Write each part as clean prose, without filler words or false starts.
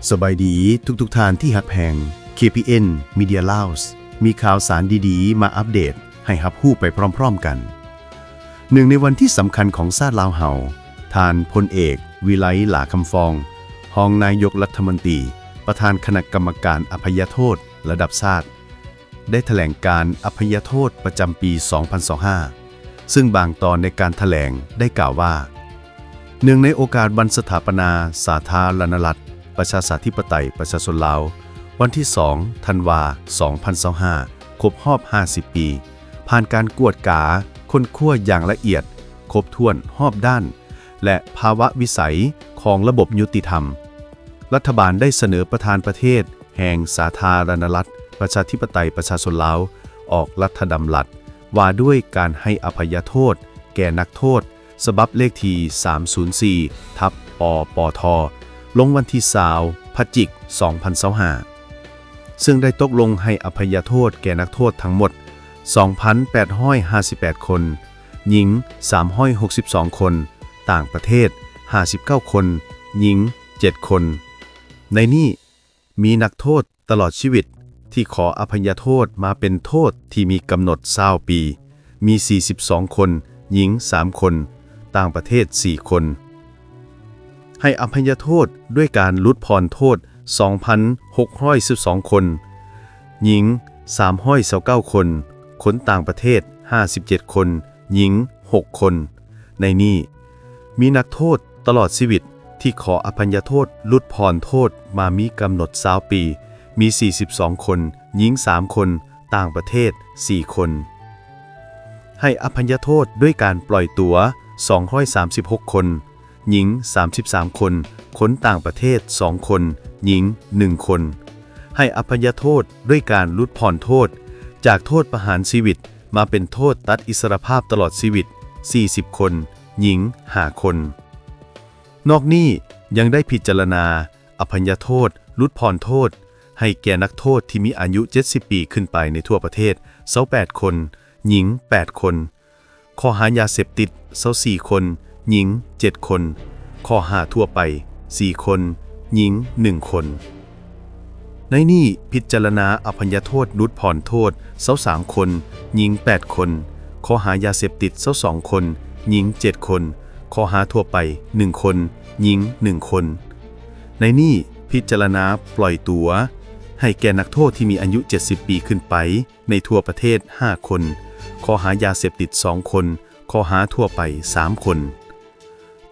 สบายดีทุกท่านที่หักแพง KPN Media Lounge มีข่าวสารดีๆมาอัปเดตให้รับรู้ไปพร้อมๆกันหนึ่งในวันที่สำคัญของชาติลาวเฮาท่านพลเอกวิไลหลาคำฟองรองนายกรัฐมนตรีประธานคณะกรรมการอภัยโทษระดับชาติได้แถลงการอภัยโทษประจำปี 2025 ซึ่งบางตอนในการแถลงได้กล่าวว่าเนื่องในโอกาสวันสถาปนาสาธารณรัฐประชาธิปไตยประชาชนลาววันที่ 2 ธันวาคม 2025 ครบรอบ 50 ปี ผ่านการกวดกาค้นคว้าอย่างละเอียด ครบถ้วนรอบด้าน และภาวะวิสัยของระบบยุติธรรม รัฐบาลได้เสนอประธานประเทศ แห่งสาธารณรัฐประชาธิปไตยประชาชนลาวออกรัฐดำรัสว่าด้วยการให้อภัยโทษ แก่นักโทษฉบับเลขที่ 304/ปปท ลงวันที่20 พฤศจิกายน 2025 ซึ่งได้ตกลงให้อภัยโทษแก่นักโทษทั้งหมด 2,858 คน หญิง 362 คน ต่างประเทศ 59 คน หญิง 7 คน ในนี้มีนักโทษตลอดชีวิตที่ขออภัยโทษมาเป็นโทษที่มีกำหนด20 ปี มี 42 คน หญิง 3 คน ต่างประเทศ 4 คนให้อภัยโทษด้วยการลดผ่อนโทษ 2,612 คน หญิง 329 คน คนต่างประเทศ 57 คน หญิง 6 คน ในนี้มีนักโทษตลอดชีวิตที่ขออภัยโทษลดผ่อนโทษมามีกำหนด20 ปี มี 42 คน หญิง 3 คน ต่างประเทศ 4 คน ให้อภัยโทษด้วยการปล่อยตัว 236 คนหญิง 33 คน คนต่างประเทศ 2 คน หญิง 1 คน ให้อภัยโทษด้วยการลดผ่อนโทษจากโทษประหารชีวิตมาเป็นโทษตัดอิสรภาพตลอดชีวิต 40 คน หญิง 5 คน นอกนี้ยังได้พิจารณาอภัยโทษลดผ่อนโทษให้แก่นักโทษที่มีอายุ 70 ปีขึ้นไปในทั่วประเทศ 28 คน หญิง 8 คน ข้อหายาเสพติด 24 คนหญิง 7 คน ข้อหาทั่วไป 4 คน หญิง 1 คน ในนี้พิจารณาอภัยโทษลดผ่อนโทษ23 คน หญิง 8 คน ข้อหายาเสพติด22 คน หญิง 7 คน ข้อหาทั่วไป 1 คน หญิง 1 คน ในนี้พิจารณาปล่อยตัวให้แก่นักโทษที่มีอายุ 70 ปีขึ้นไปในทั่วประเทศ 5 คน ข้อหายาเสพติด 2 คน ข้อหาทั่วไป 3 คน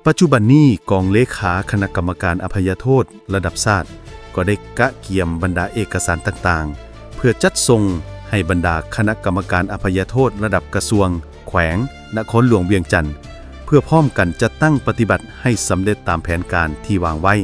ปัจจุบันนี้กองเลขาคณะกรรมการอภัยโทษระดับชาติก็ได้กะเกียมบรรดาเอกสารต่างๆเพื่อจัดส่งให้บรรดาคณะกรรมการอภัยโทษระดับกระทรวงแขวงนครหลวงเวียงจันทน์เพื่อพร้อมกันจัดตั้งปฏิบัติให้สำเร็จตามแผนการที่วางไว้